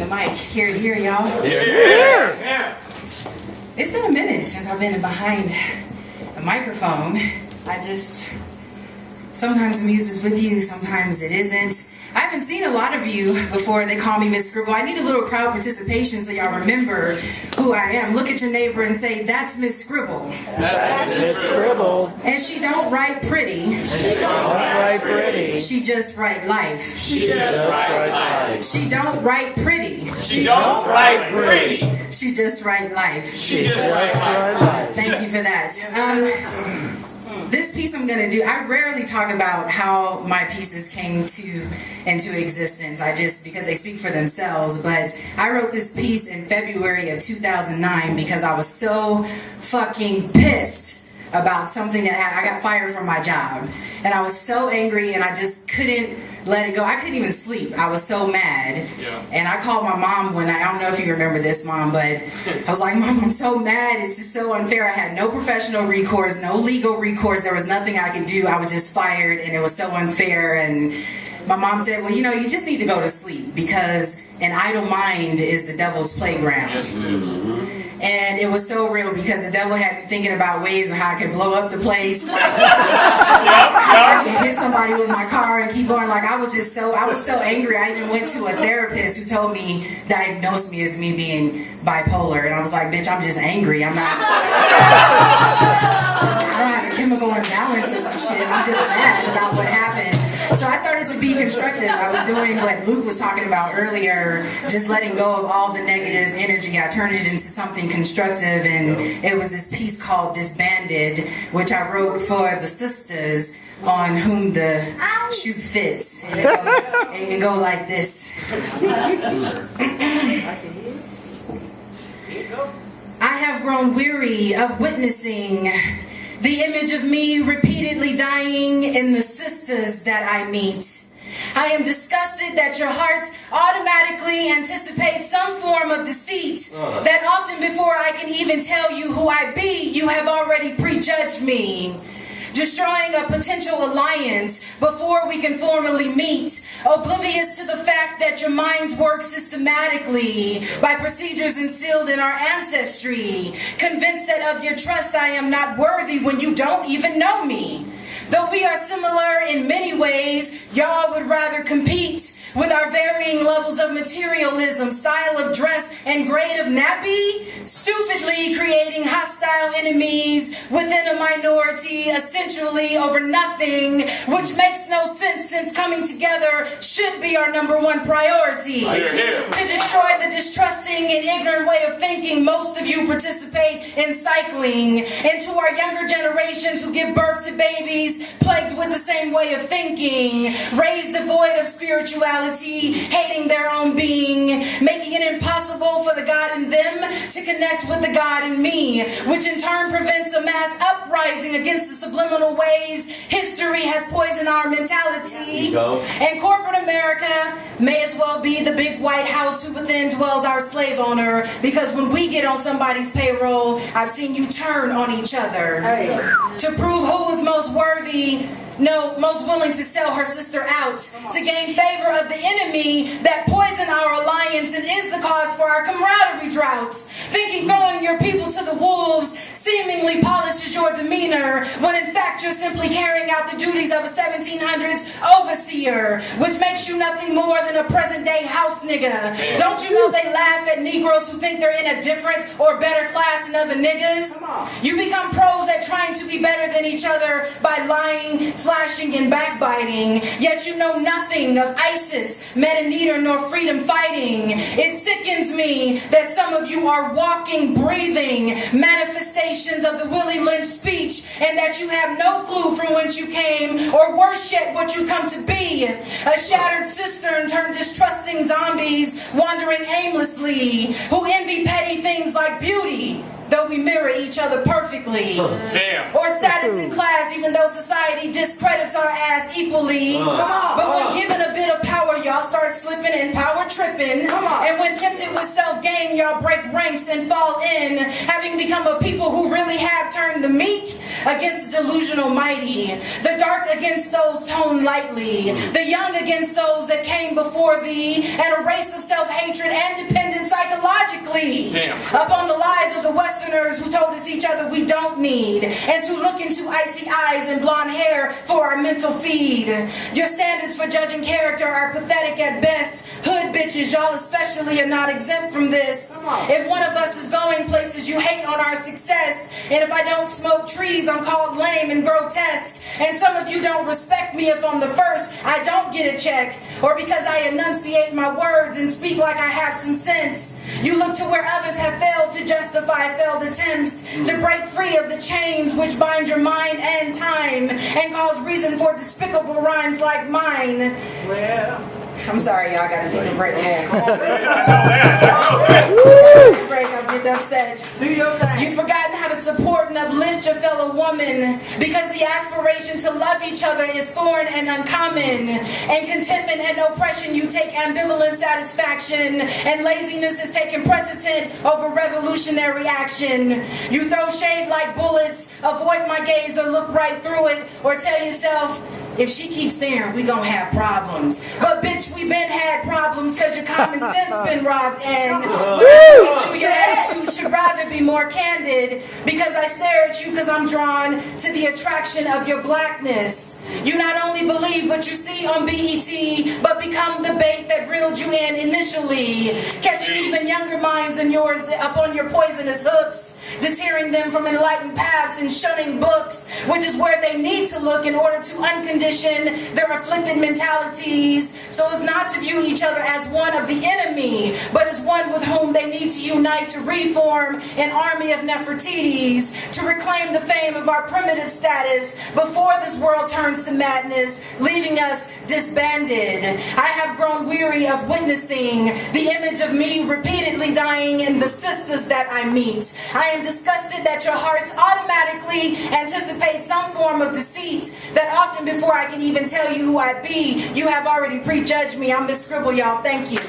mic. Here, y'all. Here. It's been a minute since I've been behind a microphone. Sometimes the muse is with you, sometimes it isn't. I haven't seen a lot of you before they call me Miss Scribble. I need a little crowd participation so y'all remember who I am. Look at your neighbor and say, that's Miss Scribble. That's Miss Scribble. And she don't write pretty. She just write life. She just write life. She don't write pretty. She don't write pretty. She just write life. She just write life. Thank you for that. This piece I'm going to do, I rarely talk about how my pieces came into existence, because they speak for themselves, but I wrote this piece in February of 2009 because I was so fucking pissed about something that happened. I got fired from my job, and I was so angry, and I just couldn't let it go. I couldn't even sleep. I was so mad. Yeah. And I called my mom I don't know if you remember this, Mom, but I was like, Mom, I'm so mad. It's just so unfair. I had no professional recourse, no legal recourse. There was nothing I could do. I was just fired, and it was so unfair. And my mom said, well, you just need to go to sleep because an idle mind is the devil's playground. Yes, it is. And it was so real because the devil had me thinking about ways of how I could blow up the place. Like, I could hit somebody with my car and keep going. Like, I was so angry. I even went to a therapist who diagnosed me as me being bipolar. And I was like, bitch, I'm just angry. I don't have a chemical imbalance or some shit. I'm just mad about what happened. So I started to be constructive. I was doing what Luke was talking about earlier, just letting go of all the negative energy. I turned it into something constructive, and it was this piece called Disbanded, which I wrote for the sisters on whom the shoe fits. And it go like this. I have grown weary of witnessing the image of me repeatedly dying in the sisters that I meet. I am disgusted that your hearts automatically anticipate some form of deceit, that often before I can even tell you who I be, you have already prejudged me. Destroying a potential alliance before we can formally meet, oblivious to the fact that your minds work systematically by procedures instilled in our ancestry, convinced that of your trust I am not worthy when you don't even know me. Though we are similar in many ways, y'all would rather compete with our varying levels of materialism, style of dress, and grade of nappy, stupidly creating hostile enemies within a minority, essentially over nothing, which makes no sense since coming together should be our #1 priority. To destroy the distrusting and ignorant way of thinking most of you participate in cycling into our younger generations who give birth to babies plagued with the same way of thinking, raised devoid of spirituality, hating their own being, making it impossible for the God in them to connect with the God in me, which in turn prevents a mass uprising against the subliminal ways history has poisoned our mentality. And corporate America may as well be the big white house who within dwells our slave owner, because when we get on somebody's payroll, I've seen you turn on each other to prove who was most worthy, most willing to sell her sister out, to gain favor of the enemy that poisoned our alliance and is the cause for our camaraderie droughts. Thinking throwing your people to the wolves seemingly polishes your demeanor, when in fact you're simply carrying out the duties of a 1700s overseer, which makes you nothing more than a present-day house nigga. Don't you know they laugh at Negroes who think they're in a different or better class than other niggas? You become pros at trying to be better than each other by lying, flashing, and backbiting, yet you know nothing of ISIS, Meta-Neter, nor freedom fighting. It sickens me that some of you are walking, breathing manifestations of the Willie Lynch speech, and that you have no clue from whence you came, or worse yet, what you come to be. A shattered cistern turned distrusting zombies wandering aimlessly, who envy petty things like beauty, though we mirror each other perfectly. Damn. Or status in class, even though society discredits our ass equally. But when given a bit of power, y'all start slipping and power tripping. And when tempted with self-gain, y'all break ranks and fall in, having become a people who really have turned the meek against the delusional mighty, the dark against those toned lightly, the young against those that came before thee, and a race of self-hatred and dependence psychologically upon the lies of the Westerners who told us each other we don't need, and to look into icy eyes and blonde hair for our mental feed. Your standards for judging character are pathetic at best. Hood bitches, y'all especially, are not exempt from this. If one of us is going places, you hate on our success, and if I don't smoke trees, I'm called lame and grotesque. And some of you don't respect me if on the first I don't get a check, or because I enunciate my words and speak like I have some sense. You look to where others have failed to justify failed attempts to break free of the chains which bind your mind and time and cause reason for despicable rhymes like mine. Well, I'm sorry, y'all gotta take a break. I'll get upset. You've forgotten how to support and uplift your fellow woman because the aspiration to love each other is foreign and uncommon. And contentment and oppression, you take ambivalent satisfaction, and laziness is taking precedent over revolutionary action. You throw shade like bullets, avoid my gaze or look right through it, or tell yourself, if she keeps staring, we gonna have problems. But bitch, we been had problems because your common sense been robbed, and your attitude should rather be more candid, because I stare at you because I'm drawn to the attraction of your blackness. You not only believe what you see on BET, but become the bait that reeled you in initially, catching even younger minds than yours upon your poisonous hooks, deterring them from enlightened paths and shunning books, which is where they need to look in order to uncondition their afflicted mentalities, so as not to view each other as one of the enemy, but as one with whom they need to unite to reform an army of Nefertitis, to reclaim the fame of our primitive status before this world turns to madness, leaving us disbanded. I have grown weary of witnessing the image of me repeatedly dying in the sisters that I meet. I am disgusted that your hearts automatically anticipate some form of deceit, that often before I can even tell you who I be, you have already prejudged me. I'm Miss Scribble, y'all. Thank you.